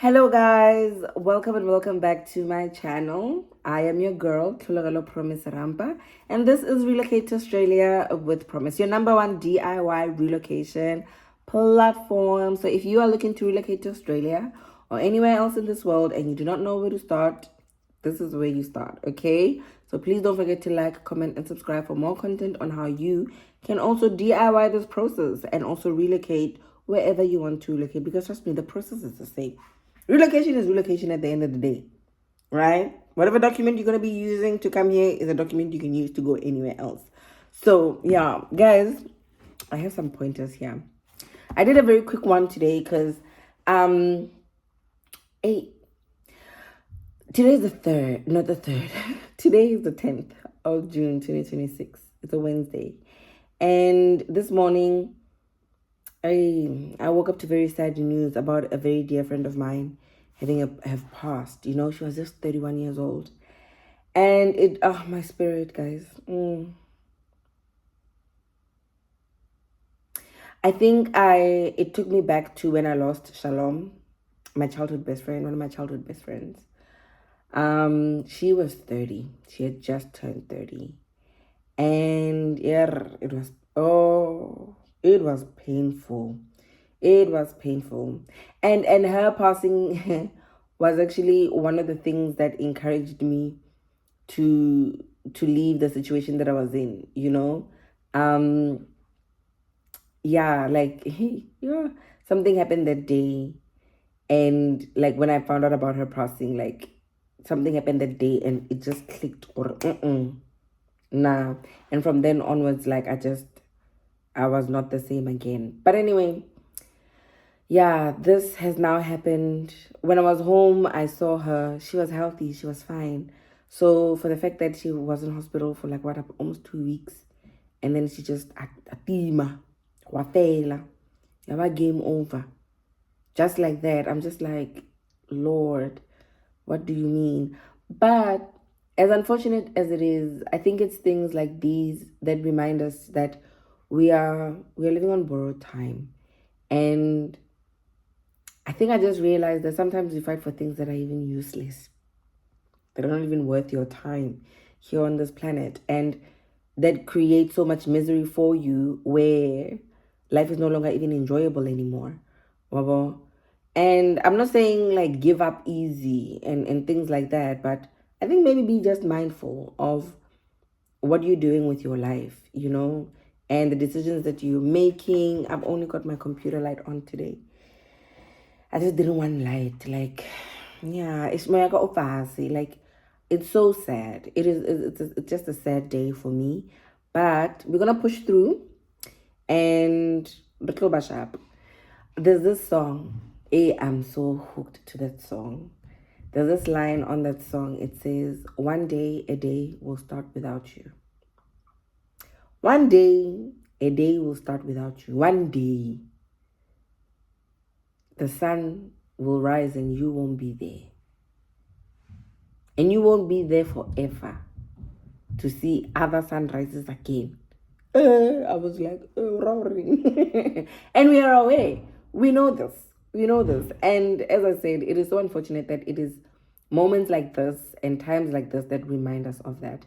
Hello guys, welcome and welcome back to my channel. I am your girl, Tulagalo Promise Rampa, and this is Relocate to Australia with Promise, your number one DIY relocation platform. So if you are looking to relocate to Australia or anywhere else in this world and you do not know where to start, this is where you start, okay? So please don't forget to like, comment, and subscribe for more content on how you can also DIY this process and also relocate wherever you want to relocate, because trust me, the process is the same. Relocation is relocation at the end of the day, right? Whatever document you're going to be using to come here is a document you can use to go anywhere else. So, yeah, guys, I have some pointers here. I did a very quick one today because, hey, today is the 3rd, not the 3rd. Today is the 10th of June, 2026. It's a Wednesday. And this morning, I woke up to very sad news about a very dear friend of mine have passed. You know, she was just 31 years old. And my spirit, guys. I think it took me back to when I lost Shalom, my childhood best friend, one of my childhood best friends. She was 30. She had just turned 30. And yeah, it was painful. It was painful. And her passing was actually one of the things that encouraged me to leave the situation that I was in, you know. Yeah, like yeah, something happened that day, and like when I found out about her passing, like something happened that day and it just clicked, or nah. And from then onwards, like I was not the same again. But anyway, yeah, this has now happened. When I was home, I saw her. She was healthy. She was fine. So for the fact that she was in hospital for like almost 2 weeks, and then she just atima, wafela, never game over, just like that. I'm just like, Lord, what do you mean? But as unfortunate as it is, I think it's things like these that remind us that we are living on borrowed time. And I think I just realized that sometimes you fight for things that are even useless, that are not even worth your time here on this planet, and that create so much misery for you where life is no longer even enjoyable anymore. Wabo. And I'm not saying like give up easy and things like that, but I think maybe be just mindful of what you're doing with your life, you know, and the decisions that you're making. I've only got my computer light on today. I just didn't want light. Like, yeah, it's like it's so sad. It's just a sad day for me. But we're gonna push through and little bash up. There's this song. I'm so hooked to that song. There's this line on that song. It says, "One day a day will start without you. One day a day will start without you. One day the sun will rise and you won't be there. And you won't be there forever to see other sunrises again." I was like, roaring. And we are aware. We know this. We know this. And as I said, it is so unfortunate that it is moments like this and times like this that remind us of that.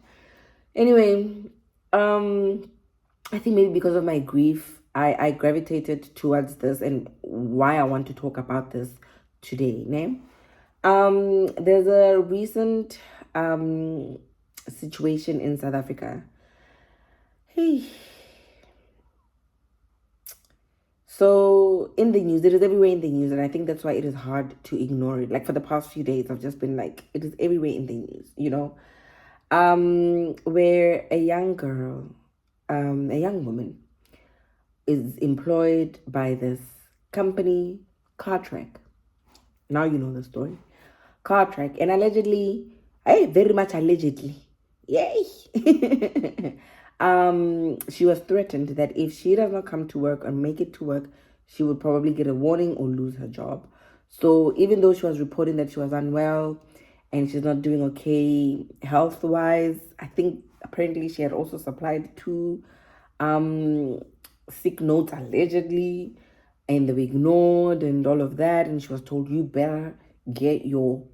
Anyway, I think maybe because of my grief, I gravitated towards this and why I want to talk about this today. There's a recent situation in South Africa. Hey. So in the news, it is everywhere in the news, and I think that's why it is hard to ignore it. Like for the past few days, I've just been like, it is everywhere in the news, you know. Where a young girl, a young woman, is employed by this company, Cartrack. Now you know the story. Cartrack, and allegedly, hey, very much allegedly, yay. She was threatened that if she does not come to work or make it to work, she would probably get a warning or lose her job. So even though she was reporting that she was unwell and she's not doing okay health-wise, I think apparently she had also supplied two sick notes allegedly. and they were ignored and all of that. And she was told, you better get your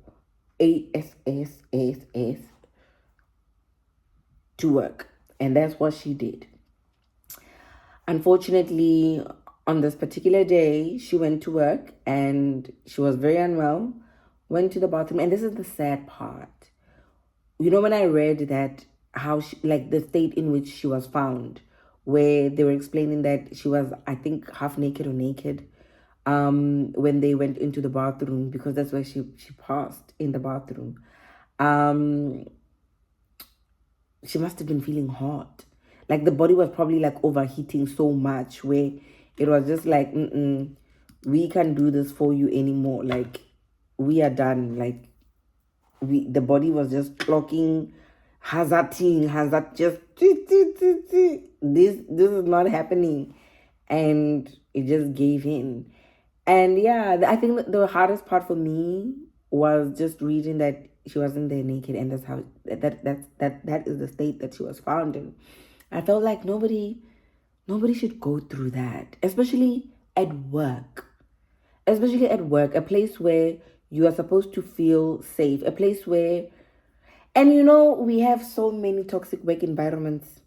ASSSS to work. And that's what she did. Unfortunately, on this particular day, she went to work and she was very unwell, went to the bathroom. And this is the sad part. You know, when I read that, how she, like the state in which she was found, where they were explaining that she was, I think, half naked or naked when they went into the bathroom, because that's where she passed, in the bathroom. She must have been feeling hot. Like the body was probably like overheating so much where it was just like, we can't do this for you anymore. Like, we are done. Like, the body was just clocking, hazard, just this is not happening. And it just gave in. And yeah, I think the hardest part for me was just reading that she wasn't there naked, and that's how that is the state that she was found in. I felt like nobody should go through that, especially at work. Especially at work, a place where you are supposed to feel safe, a place where, and you know, we have so many toxic work environments.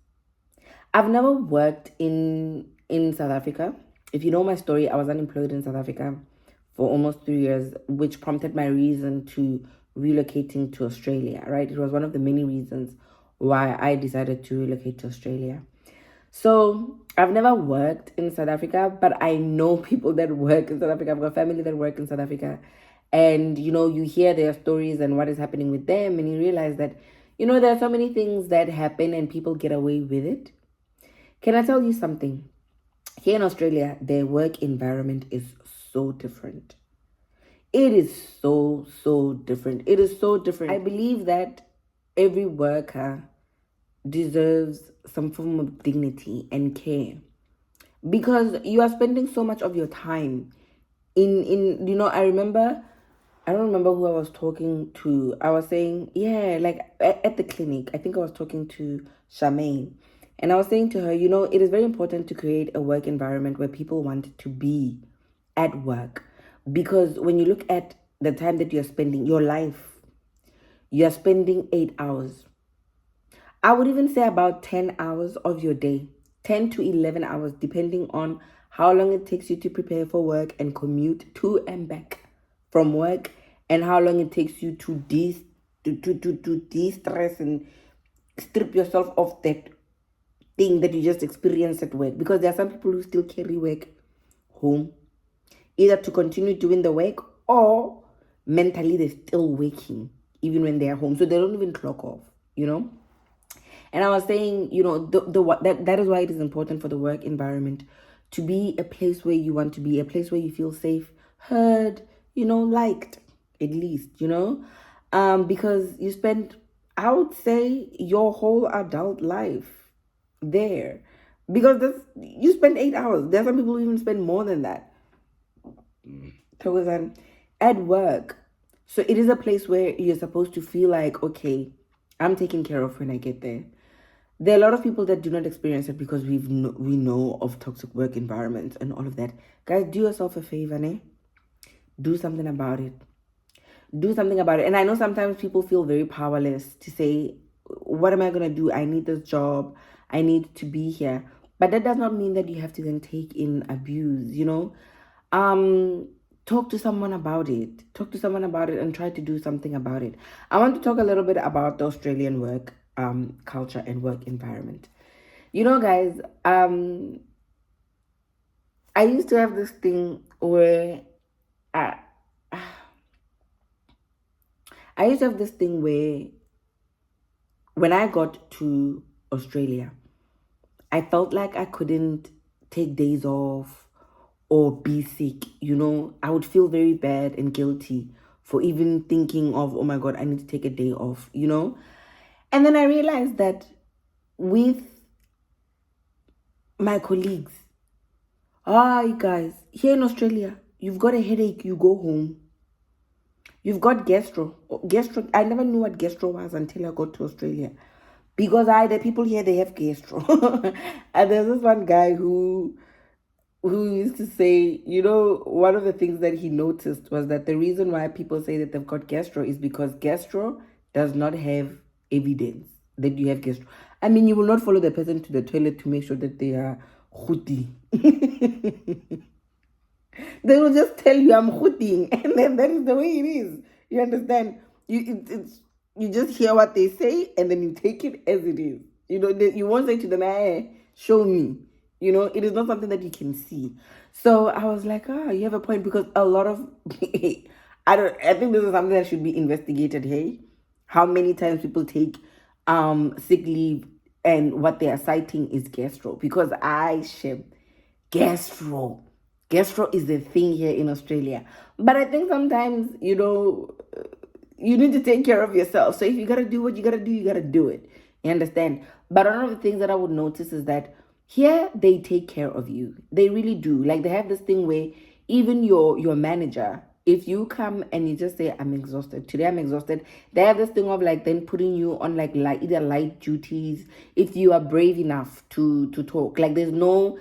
I've never worked in South Africa. If you know my story, I was unemployed in South Africa for almost 3 years, which prompted my reason to relocating to Australia, right? It was one of the many reasons why I decided to relocate to Australia. So I've never worked in South Africa, but I know people that work in South Africa. I've got family that work in South Africa. And, you know, you hear their stories and what is happening with them, and you realize that, you know, there are so many things that happen and people get away with it. Can I tell you something? Here in Australia, their work environment is so different. It is so different. It is so different. I believe that every worker deserves some form of dignity and care, because you are spending so much of your time in you know, I don't remember who I was talking to. I was saying, yeah, like at the clinic, I think I was talking to Charmaine. And I was saying to her, you know, it is very important to create a work environment where people want to be at work. Because when you look at the time that you're spending, your life, you're spending 8 hours. I would even say about 10 hours of your day, 10 to 11 hours, depending on how long it takes you to prepare for work and commute to and back from work, and how long it takes you to de-stress and strip yourself of that thing that you just experienced at work. Because there are some people who still carry work home, either to continue doing the work, or mentally they're still working even when they're home, so they don't even clock off, you know. And I was saying, you know, that is why it is important for the work environment to be a place where you want to be, a place where you feel safe, heard, you know, liked, at least, you know, because you spend, I would say, your whole adult life there, because you spend 8 hours. There are some people who even spend more than that at work. So it is a place where you're supposed to feel like, okay, I'm taken care of when I get there. There are a lot of people that do not experience it because we know of toxic work environments and all of that. Guys, do yourself a favor, né? Do something about it. Do something about it. And I know sometimes people feel very powerless to say, what am I going to do? I need this job. I need to be here. But that does not mean that you have to then take in abuse, you know? Talk to someone about it. Talk to someone about it and try to do something about it. I want to talk a little bit about the Australian work culture and work environment. You know, guys, I used to have this thing where when I got to Australia, I felt like I couldn't take days off or be sick, you know. I would feel very bad and guilty for even thinking of, oh my God, I need to take a day off, you know. And then I realized that with my colleagues, you guys, here in Australia, you've got a headache, you go home. You've got gastro. I never knew what gastro was until I got to Australia. Because the people here, they have gastro. And there's this one guy who who used to say, one of the things that he noticed was that the reason why people say that they've got gastro is because gastro does not have evidence that you have gastro. I mean, you will not follow the person to the toilet to make sure that they are huti. They will just tell you I'm hooting, and then that is the way it is. You understand? You just hear what they say, and then you take it as it is. You won't say to them, "Hey, show me." It is not something that you can see. So I was like, you have a point, because a lot of I think this is something that should be investigated. Hey, how many times people take sick leave, and what they are citing is gastro, because I ship gastro. Gastro is the thing here in Australia. But I think sometimes, you need to take care of yourself. So if you gotta do what you gotta do, you gotta do it. You understand? But one of the things that I would notice is that here they take care of you. They really do. Like, they have this thing where even your manager, if you come and you just say, I'm exhausted, today I'm exhausted, they have this thing of like then putting you on like either light duties if you are brave enough to talk. Like, there's no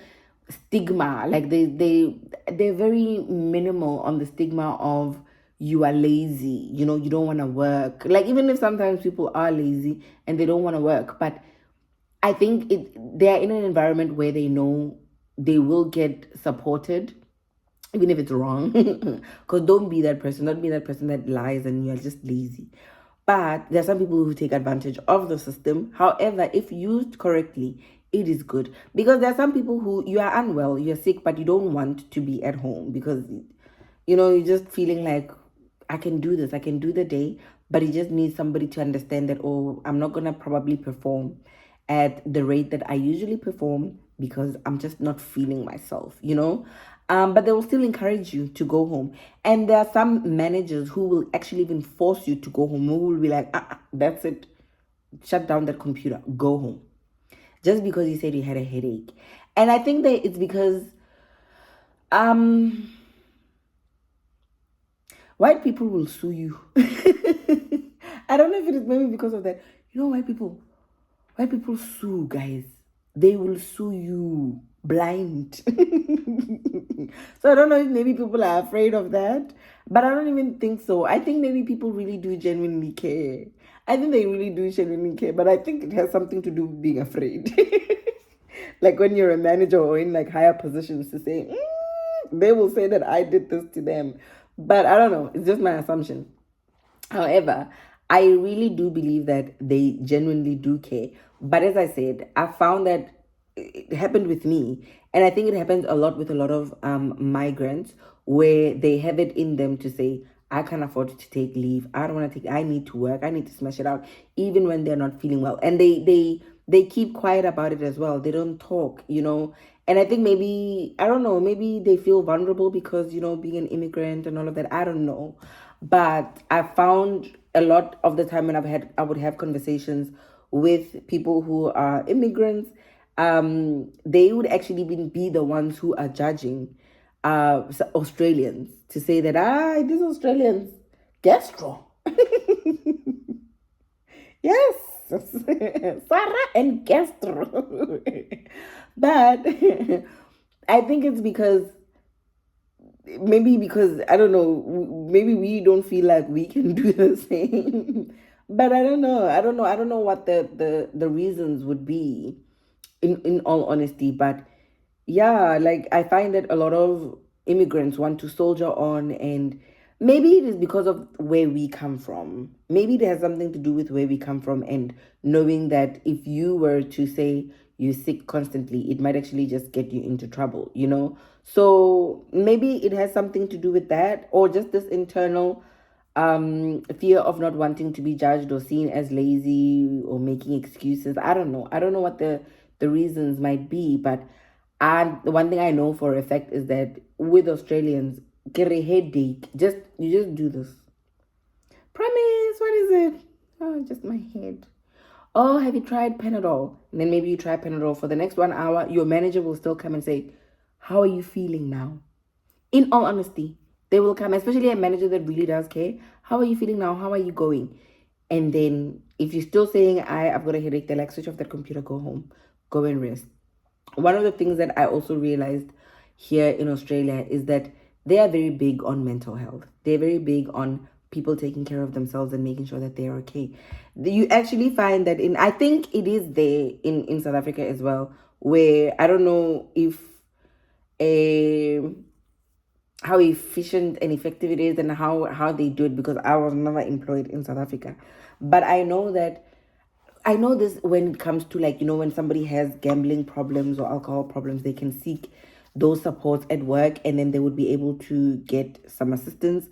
stigma. Like, they're very minimal on the stigma of you are lazy, you don't want to work. Like, even if sometimes people are lazy and they don't want to work, but I think they're in an environment where they know they will get supported, even if it's wrong. Because don't be that person. Don't be that person that lies and you're just lazy. But there are some people who take advantage of the system. However, if used correctly, it is good. Because there are some people who, you are unwell, you're sick, but you don't want to be at home because, you're just feeling like, I can do this, I can do the day, but you just need somebody to understand that, oh, I'm not going to probably perform at the rate that I usually perform because I'm just not feeling myself. But they will still encourage you to go home. And there are some managers who will actually even force you to go home, who will be like, that's it, shut down that computer, go home. Just because you said you had a headache. And I think that it's because white people will sue you. I don't know if it is maybe because of that. White people sue, guys. They will sue you blind. So I don't know if maybe people are afraid of that, but I don't even think so. I think maybe people really do genuinely care. I think they really do genuinely care, but I think it has something to do with being afraid. Like when you're a manager or in like higher positions, to say, they will say that I did this to them. But I don't know. It's just my assumption. However, I really do believe that they genuinely do care. But as I said, I found that it happened with me. And I think it happens a lot with a lot of migrants, where they have it in them to say, I can't afford to take leave. I don't want to take, I need to work. I need to smash it out, even when they're not feeling well. And they keep quiet about it as well. They don't talk. And I think maybe, I don't know, maybe they feel vulnerable because, being an immigrant and all of that. I don't know. But I found a lot of the time when I would have conversations with people who are immigrants, they would actually be the ones who are judging Australians, to say that, these Australians, gastro. Yes, Sarah and gastro. But I think it's because, maybe because, I don't know, maybe we don't feel like we can do the same. But I don't know what the reasons would be, in all honesty. But yeah, like, I find that a lot of immigrants want to soldier on, and maybe it is because of where we come from. Maybe it has something to do with where we come from, and knowing that if you were to say you're sick constantly, it might actually just get you into trouble. So maybe it has something to do with that, or just this internal fear of not wanting to be judged or seen as lazy or making excuses. I don't know what the reasons might be. But the one thing I know for a fact is that with Australians, get a headache, you just do this. Promise, what is it? Oh, just my head. Oh, have you tried Panadol? And then maybe you try Panadol for the next 1 hour. Your manager will still come and say, how are you feeling now? In all honesty, they will come, especially a manager that really does care. How are you feeling now? How are you going? And then if you're still saying, I've got a headache, they're like, switch off that computer, go home, go and rest. One of the things that I also realized here in Australia is that they are very big on mental health. They're very big on people taking care of themselves and making sure that they're okay. You actually find that I think it is there in South Africa as well, where I don't know if a how efficient and effective it is and how they do it, because I was never employed in South Africa. But I know this when it comes to, like, when somebody has gambling problems or alcohol problems, they can seek those supports at work and then they would be able to get some assistance.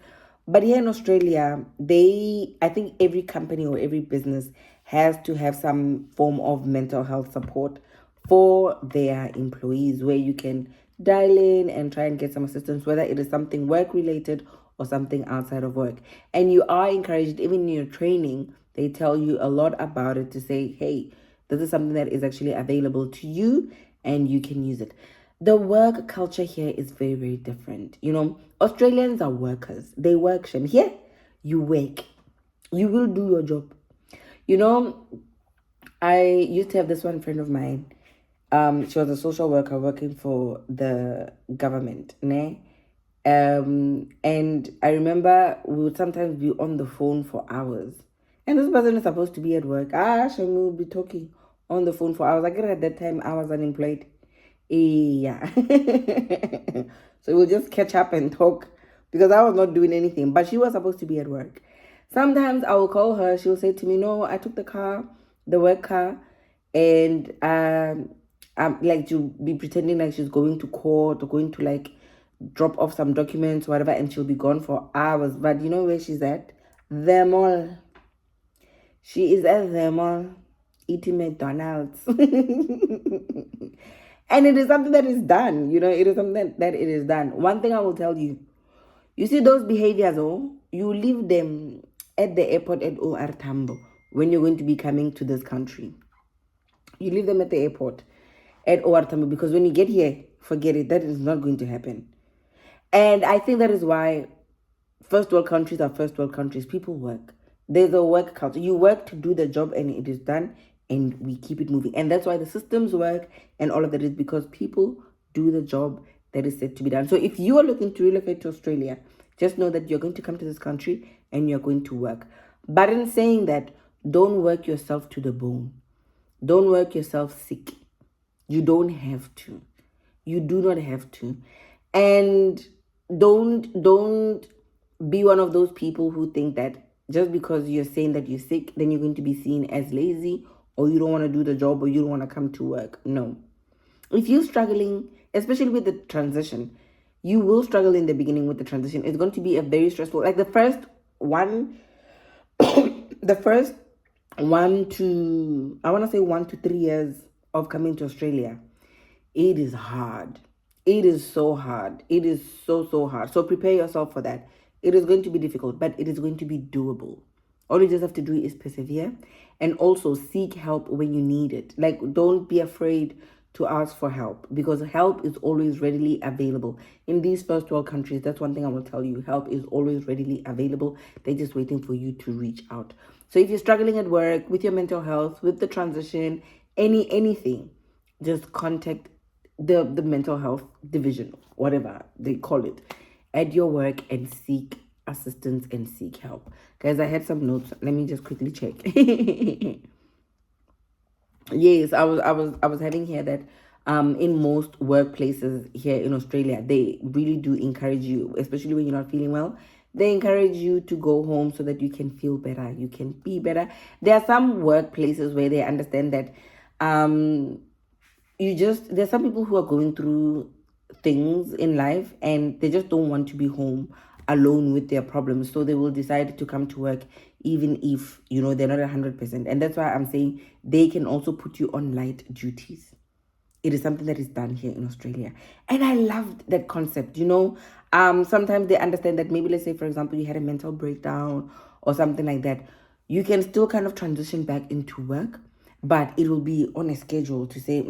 But here in Australia, I think every company or every business has to have some form of mental health support for their employees, where you can dial in and try and get some assistance, whether it is something work related or something outside of work. And you are encouraged, even in your training, they tell you a lot about it to say, hey, this is something that is actually available to you and you can use it. The work culture here is very, very different. Australians are workers. They work. Here, you work. You will do your job. I used to have this one friend of mine. She was a social worker working for the government, ne? And I remember we would sometimes be on the phone for hours. And this person is supposed to be at work. She will be talking on the phone for hours. I guess at that time I was unemployed. Yeah. So we'll just catch up and talk because I was not doing anything. But she was supposed to be at work. Sometimes I will call her. She will say to me, no, I took the work car, and I'm like, to be pretending like she's going to court or going to, like, drop off some documents, whatever, and she'll be gone for hours. But you know where she's at? The mall. She is at the mall eating McDonald's. And it is something that is done. It is something that it is done. One thing I will tell you, you see those behaviors, you leave them at the airport at OR Tambo when you're going to be coming to this country. You leave them at the airport at OR Tambo, because when you get here, forget it. That is not going to happen. And I think that is why first world countries are first world countries. People work. There's a work culture. You work to do the job and it is done, and we keep it moving. And that's why the systems work and all of that is because people do the job that is said to be done. So if you are looking to relocate to Australia, just know that you're going to come to this country and you're going to work. But in saying that, don't work yourself to the bone. Don't work yourself sick. You don't have to. You do not have to. And don't be one of those people who think that just because you're saying that you're sick, then you're going to be seen as lazy, or you don't want to do the job, or you don't want to come to work. No. If you're struggling, especially with the transition, you will struggle in the beginning with the transition. It's going to be a very stressful, like the first 1 to 3 years of coming to Australia. It is hard. It is so hard. It is so hard. So prepare yourself for that. It is going to be difficult, but it is going to be doable. All you just have to do is persevere, and also seek help when you need it. Like, don't be afraid to ask for help, because help is always readily available. In these first world countries, that's one thing I will tell you. Help is always readily available. They're just waiting for you to reach out. So if you're struggling at work, with your mental health, with the transition, anything, just contact the mental health division, whatever they call it, at your work, and seek assistance and seek help. Guys, I had some notes. Let me just quickly check. Yes, I was having here that in most workplaces here in Australia, they really do encourage you, especially when you're not feeling well. They encourage you to go home so that you can feel better, you can be better. There are some workplaces where they understand that there's some people who are going through things in life and they just don't want to be home alone with their problems, so they will decide to come to work even if they're not 100%. And that's why I'm saying they can also put you on light duties. It is something that is done here in Australia, and I loved that concept. Sometimes they understand that maybe, let's say for example, you had a mental breakdown or something like that, you can still kind of transition back into work, but it will be on a schedule to say,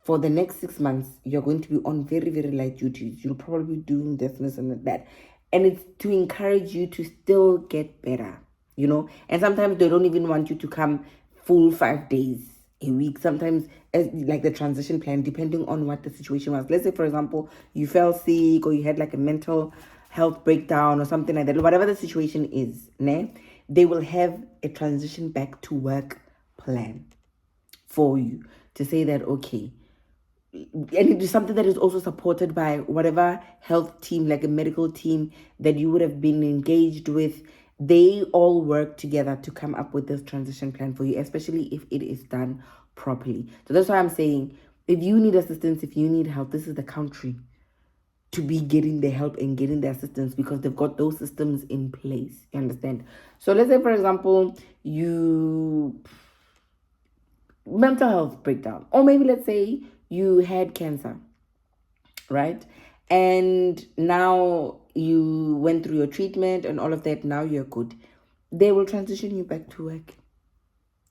for the next 6 months, you're going to be on very, very light duties. You'll probably be doing this and that. And it's to encourage you to still get better, And sometimes they don't even want you to come full 5 days a week. Sometimes like the transition plan, depending on what the situation was. Let's say, for example, you fell sick or you had like a mental health breakdown or something like that. Whatever the situation is, ne, they will have a transition back to work plan for you to say that, okay, and it is something that is also supported by whatever health team, like a medical team that you would have been engaged with. They all work together to come up with this transition plan for you, especially if it is done properly. So that's why I'm saying, if you need assistance, if you need help, this is the country to be getting the help and getting the assistance, because they've got those systems in place. You understand? So let's say, for example, you mental health breakdown, or maybe let's say you had cancer, right? And now you went through your treatment and all of that. Now you're good. They will transition you back to work.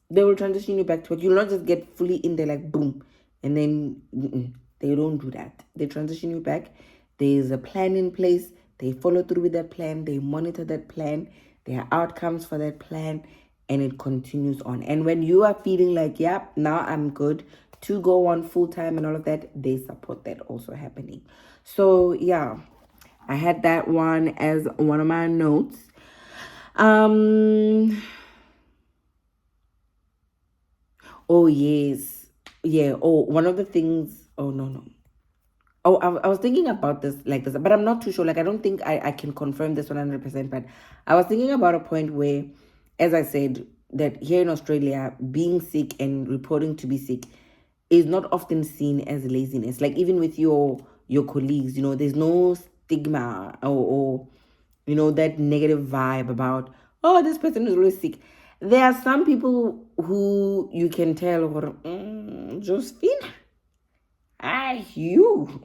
They will transition you back to work. You'll not just get fully in there like boom, and then they don't do that. They transition you back. There's a plan in place. They follow through with that plan. They monitor that plan. There are outcomes for that plan, and it continues on. And when you are feeling like, yeah, now I'm good to go on full time and all of that, they support that also happening. So yeah, I had that one as one of my notes. Oh yes, yeah. Oh, one of the things. Oh no. Oh, I was thinking about this like this, but I'm not too sure. Like, I don't think I can confirm this 100%, but I was thinking about a point where, as I said, that here in Australia, being sick and reporting to be sick is not often seen as laziness. Like, even with your colleagues, there's no stigma or that negative vibe about, oh, this person is really sick. There are some people who you can tell, Josephine, you.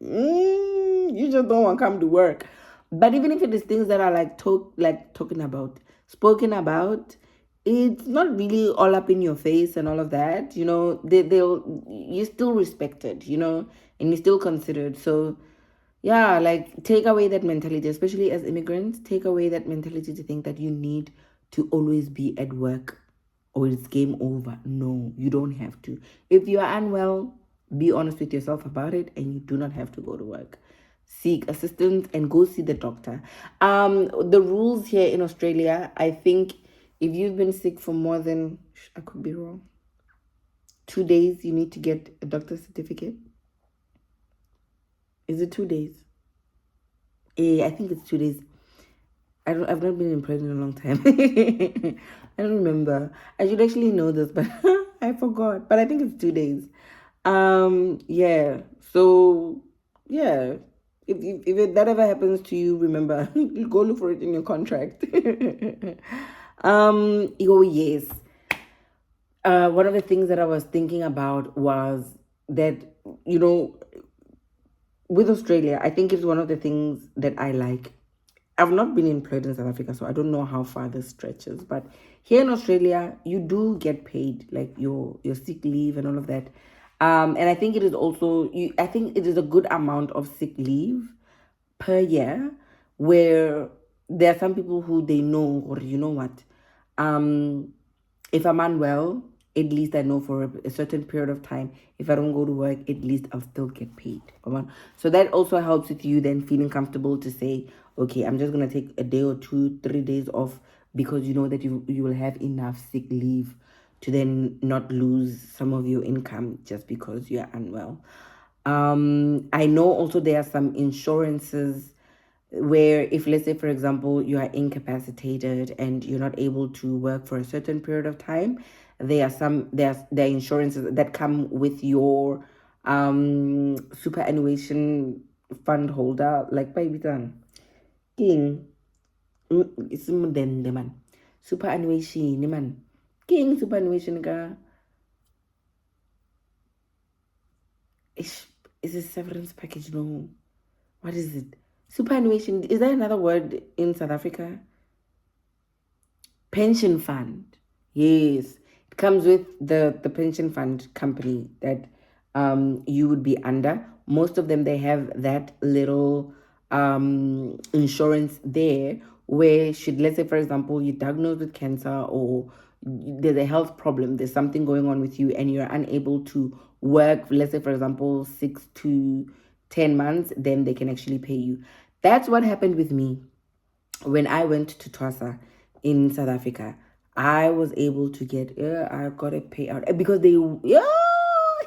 You just don't want to come to work. But even if it is things that are talking about, spoken about, it's not really all up in your face and all of that. You're still respected, and you're still considered. So yeah, like, take away that mentality, especially as immigrants. Take away that mentality to think that you need to always be at work or it's game over. No, you don't have to. If you are unwell, be honest with yourself about it, and you do not have to go to work. Seek assistance and go see the doctor. The rules here in Australia, I think, if you've been sick for more than, I could be wrong, 2 days, you need to get a doctor's certificate. Is it 2 days? I think it's 2 days. I've not been in prison in a long time. I don't remember. I should actually know this, but I forgot. But I think it's 2 days. Yeah. So yeah, if that ever happens to you, remember, go look for it in your contract. Oh yes. One of the things that I was thinking about was that, with Australia, I think it's one of the things that I like. I've not been employed in South Africa, so I don't know how far this stretches. But here in Australia, you do get paid, like your sick leave and all of that. And I think it is also I think it is a good amount of sick leave per year, where there are some people who they know, or you know what, if I'm unwell, at least I know for a certain period of time, if I don't go to work, at least I'll still get paid. Come on. So that also helps with you then feeling comfortable to say, okay, I'm just going to take a day or 2, 3 days off, because you know that you will have enough sick leave to then not lose some of your income just because you're unwell. I know also there are some insurances where, if, let's say, for example, you are incapacitated and you're not able to work for a certain period of time, there are insurances that come with your superannuation fund holder, like baby king it's mudende man, superannuation man, king superannuation ka is a severance package. No, what is it? Superannuation, is there another word in South Africa? Pension fund. Yes. It comes with the pension fund company that you would be under. Most of them, they have that little insurance there, where should, let's say, for example, you're diagnosed with cancer, or there's a health problem, there's something going on with you, and you're unable to work, let's say, for example, 6 to 10 months, then they can actually pay you. That's what happened with me when I went to TWASA in South Africa. I was able to get, I got a payout because they,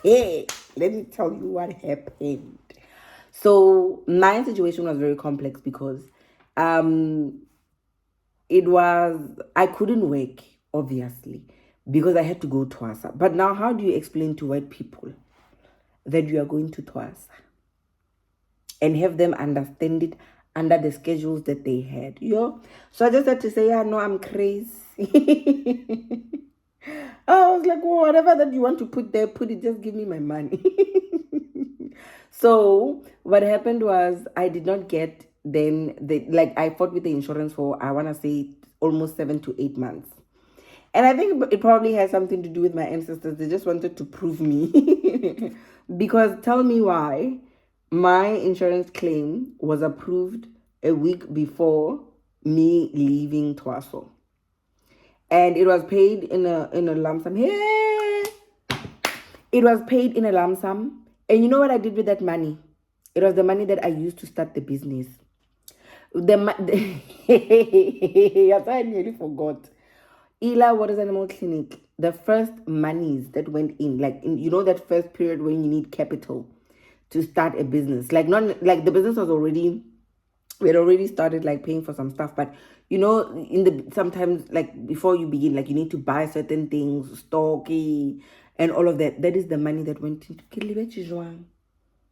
hey, let me tell you what happened. So my situation was very complex because it was, I couldn't work, obviously, because I had to go to TWASA. But now, how do you explain to white people that you are going to TWASA and have them understand it under the schedules that they had? So I just had to say, yeah, no, I'm crazy. I was like, well, whatever that you want to put there, put it, just give me my money. So what happened was I did not get, then I fought with the insurance for, I want to say, almost 7 to 8 months. And I think it probably has something to do with my ancestors. They just wanted to prove me. Because tell me why my insurance claim was approved a week before me leaving Twaso. And it was paid in a lump sum. Hey! It was paid in a lump sum. And you know what I did with that money? It was the money that I used to start the business. Yes, I nearly forgot. Ila Waters Animal Clinic, the first monies that went in, that first period when you need capital to start a business. Not like the business was already, we had already started paying for some stuff, but sometimes before you begin, you need to buy certain things, stocky and all of that. That is the money that went into.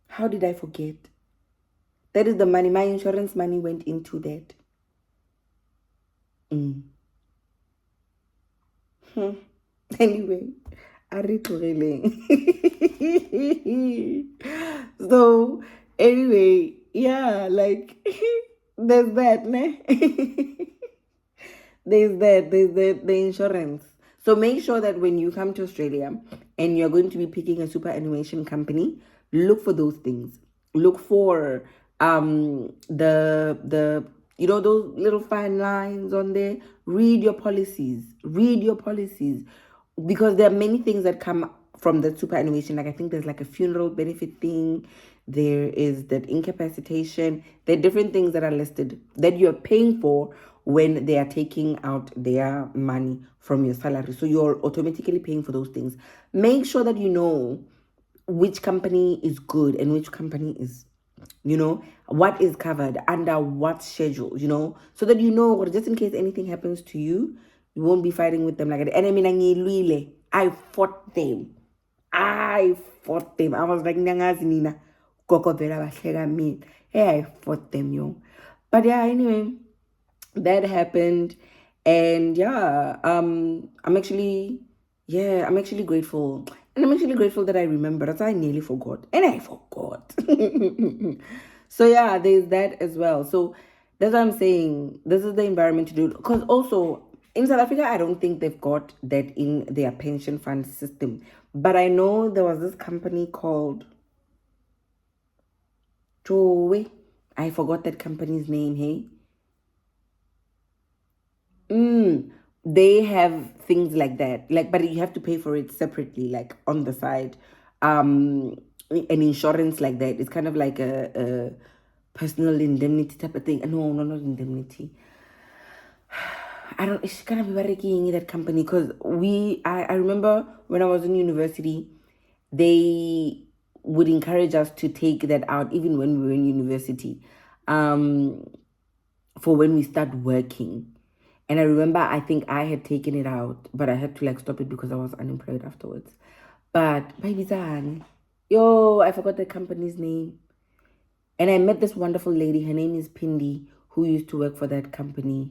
How did I forget? That is the money, my insurance money went into that. Anyway, so anyway, yeah, there's that, ne? there's the insurance. So make sure that when you come to Australia and you're going to be picking a superannuation company, look for those things. Look for the those little fine lines on there. Read your policies. Because there are many things that come from the superannuation. I think there's a funeral benefit thing. There is that incapacitation. There are different things that are listed that you're paying for when they are taking out their money from your salary. So you're automatically paying for those things. Make sure that you know which company is good and which company is, what is covered under what schedule, so that just in case anything happens to you, you won't be fighting with them like that. And I fought them. I was like, Nina, hey, I fought them, yo. But yeah, anyway, that happened. And yeah, I'm actually grateful. And I'm actually grateful that I remember. That's why I nearly forgot. And I forgot. So yeah, there's that as well. So that's what I'm saying. This is the environment to do. Because also, in South Africa, I don't think they've got that in their pension fund system. But I know there was this company called Joey. I forgot that company's name, hey? They have things like that. But you have to pay for it separately, on the side. An insurance like that. It's kind of like a personal indemnity type of thing. No, not indemnity. It's gonna be working that company because I remember when I was in university, they would encourage us to take that out even when we were in university, for when we start working. And I remember I think I had taken it out, but I had to stop it because I was unemployed afterwards. But baby Zan, I forgot the company's name. And I met this wonderful lady. Her name is Pindi, who used to work for that company.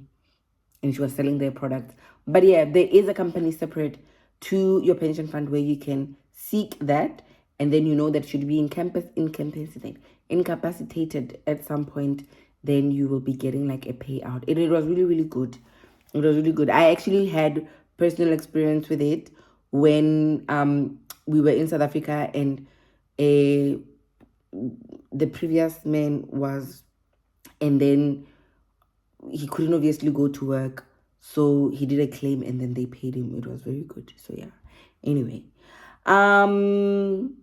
And she was selling their products. But yeah, there is a company separate to your pension fund where you can seek that. And then that should be incapacitated at some point, then you will be getting a payout. It was really, really good. It was really good. I actually had personal experience with it when we were in South Africa and the previous man was, and then he couldn't obviously go to work So he did a claim and then they paid him. It was very good. So yeah. Anyway. Um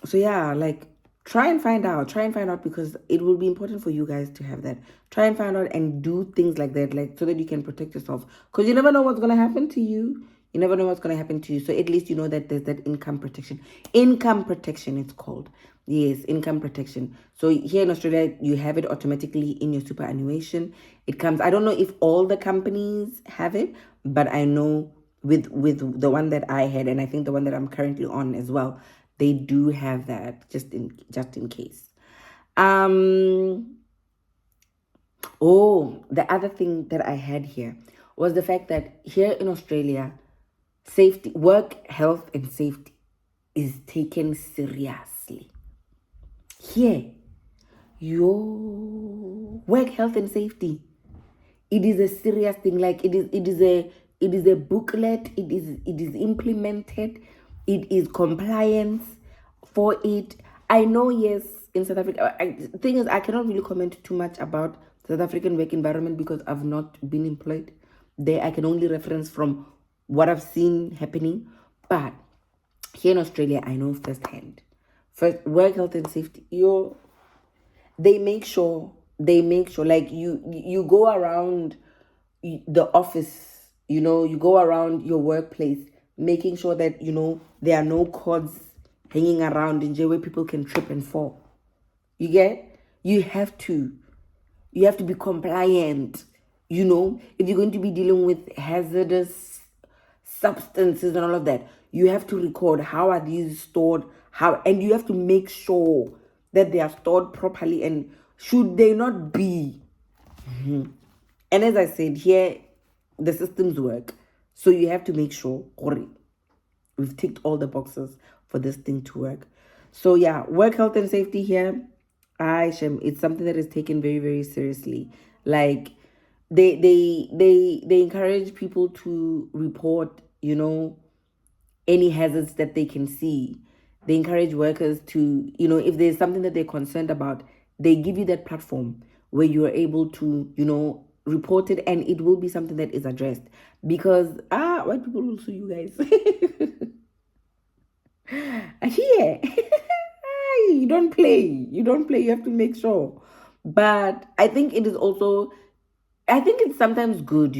so yeah, like try and find out because it will be important for you guys to have that. Try and find out and do things like that, like so that you can protect yourself. Because you never know what's gonna happen to you. You never know what's gonna happen to you. So at least you know that there's that income protection. Income protection it's called. Yes, income protection. So here in Australia, you have it automatically in your superannuation. It comes. I don't know if all the companies have it, but I know with the one that I had, and I think the one that I'm currently on as well, they do have that just in case. Oh, the other thing that I had here was the fact that here in Australia, safety, work, health, and safety is taken seriously. Here, your work, health, and safety, it is a serious thing. Like it is a booklet. It is implemented. It is compliance for it. I know, yes, in South Africa. The thing is, I cannot really comment too much about South African work environment because I've not been employed there. I can only reference from what I've seen happening. But here in Australia, I know firsthand. First, work health and safety. They make sure like you go around the office, you go around your workplace, making sure that there are no cords hanging around in jail where people can trip and fall. You get? You have to be compliant. If you're going to be dealing with hazardous substances and all of that, you have to record how are these stored, and you have to make sure that they are stored properly, and should they not be. And as I said, here the systems work, so you have to make sure we've ticked all the boxes for this thing to work. So yeah, work health and safety here, it's something that is taken very, very seriously. Like they encourage people to report, any hazards that they can see. They encourage workers to, if there's something that they're concerned about, they give you that platform where you are able to, report it, and it will be something that is addressed. Because white people will sue you guys. Here. You don't play. You have to make sure. But I think it is also, I think it's sometimes good,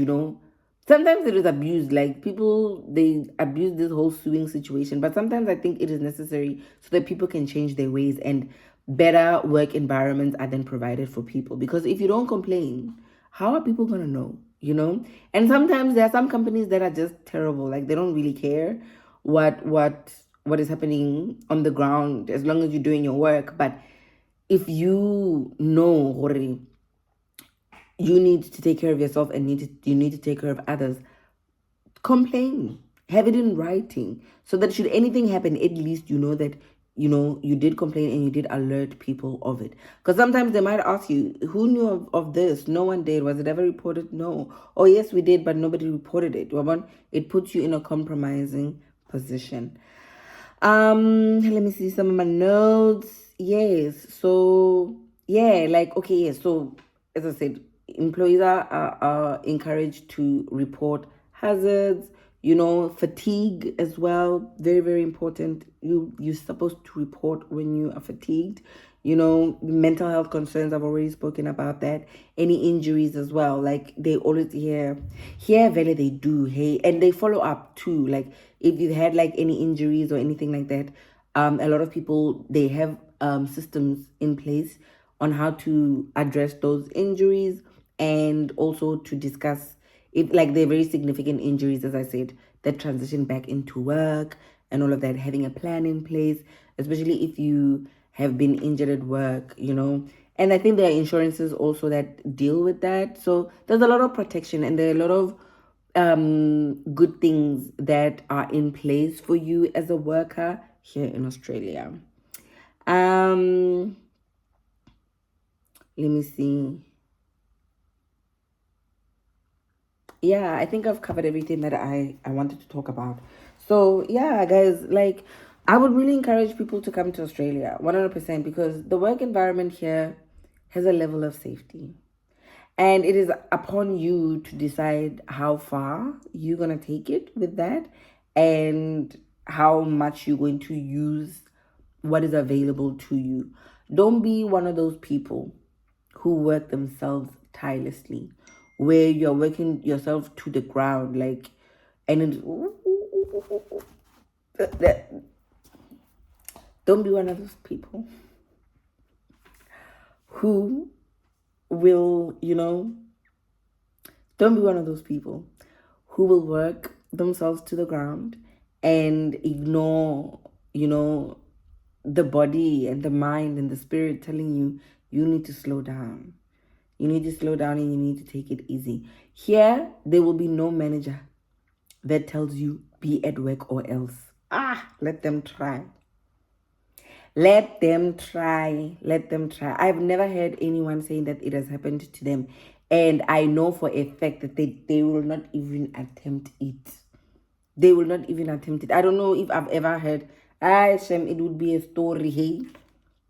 Sometimes it is abused, like people, they abuse this whole suing situation. But sometimes I think it is necessary so that people can change their ways and better work environments are then provided for people. Because if you don't complain, how are people going to know, And sometimes there are some companies that are just terrible. Like they don't really care what is happening on the ground as long as you're doing your work. But if you know, you need to take care of yourself and you need to take care of others, complain, have it in writing, so that should anything happen, at least you know that you did complain and you did alert people of it. Because sometimes they might ask you, who knew of this? No one did. Was it ever reported? No. Oh yes, we did, but nobody reported it. It puts you in a compromising position. Let me see some of my notes. Yes. So yeah, like okay, yes. So as I said, employees are encouraged to report hazards, fatigue as well. Very, very important. You're supposed to report when you are fatigued. Mental health concerns, I've already spoken about that. Any injuries as well, like they always here Vele, they do, hey, and they follow up too. Like if you've had like any injuries or anything like that, a lot of people, they have systems in place on how to address those injuries, and also to discuss if like they're very significant injuries, as I said, that transition back into work and all of that, having a plan in place, especially if you have been injured at work, And I think there are insurances also that deal with that. So there's a lot of protection, and there are a lot of good things that are in place for you as a worker here in Australia. Let me see. Yeah, I think I've covered everything that I wanted to talk about. So yeah, guys, like I would really encourage people to come to Australia 100%, because the work environment here has a level of safety. And it is upon you to decide how far you're going to take it with that and how much you're going to use what is available to you. Don't be one of those people who work themselves tirelessly, where you're working yourself to the ground, like, and it's, don't be one of those people who will, don't be one of those people who will work themselves to the ground and ignore, the body and the mind and the spirit telling you, you need to slow down. You need to slow down and you need to take it easy. Here, there will be no manager that tells you be at work or else. Let them try. Let them try. Let them try. I've never heard anyone saying that it has happened to them. And I know for a fact that they will not even attempt it. They will not even attempt it. I don't know if I've ever heard, Shem, it would be a story, hey?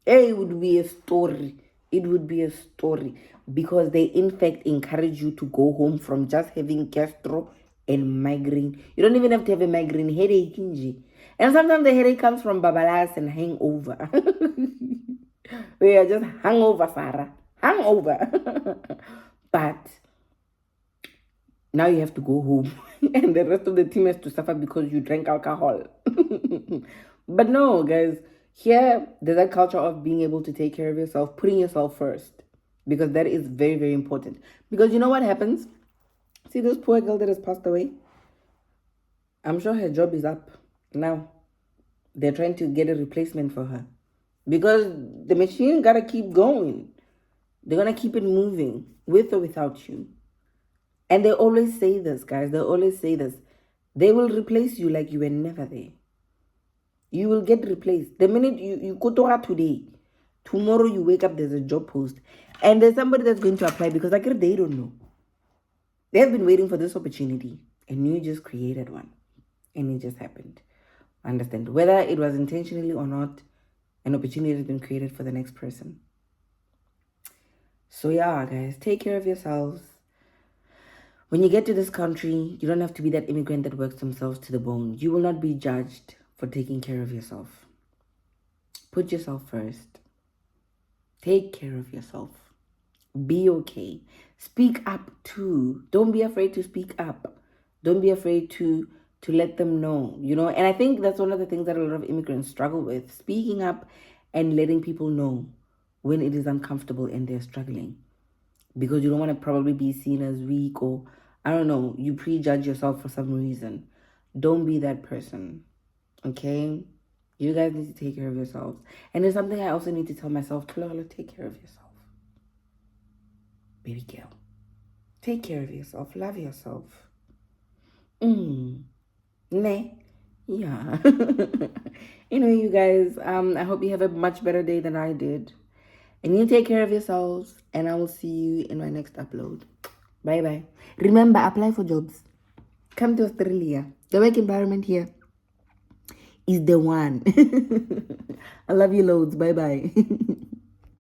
It would be a story. It would be a story. Because they, in fact, encourage you to go home from just having gastro and migraine. You don't even have to have a migraine, headache. And sometimes the headache comes from babalas and hangover. We are just hangover, Sarah. Hangover. But now you have to go home. And the rest of the team has to suffer because you drank alcohol. But no, guys. Here, there's a culture of being able to take care of yourself, putting yourself first. Because that is very, very important. Because you know what happens? See this poor girl that has passed away? I'm sure her job is up. Now, they're trying to get a replacement for her. Because the machine gotta keep going. They're gonna keep it moving, with or without you. And they always say this, guys. They always say this. They will replace you like you were never there. You will get replaced. The minute you go to her today, tomorrow you wake up, there's a job post. And there's somebody that's going to apply because like they don't know. They have been waiting for this opportunity. And you just created one. And it just happened. Understand? Whether it was intentionally or not, an opportunity has been created for the next person. So yeah, guys, take care of yourselves. When you get to this country, you don't have to be that immigrant that works themselves to the bone. You will not be judged for taking care of yourself. Put yourself first. Take care of yourself. Be okay. Speak up too. Don't be afraid to speak up. Don't be afraid to let them know, And I think that's one of the things that a lot of immigrants struggle with. Speaking up and letting people know when it is uncomfortable and they're struggling. Because you don't want to probably be seen as weak or, I don't know, you prejudge yourself for some reason. Don't be that person. Okay? You guys need to take care of yourselves. And it's something I also need to tell myself, Kalala, take care of yourself. Baby girl. Take care of yourself. Love yourself. Ne? Yeah. Anyway, you guys, I hope you have a much better day than I did. And you take care of yourselves. And I will see you in my next upload. Bye-bye. Remember, apply for jobs. Come to Australia. The work environment here is the one. I love you loads. Bye-bye.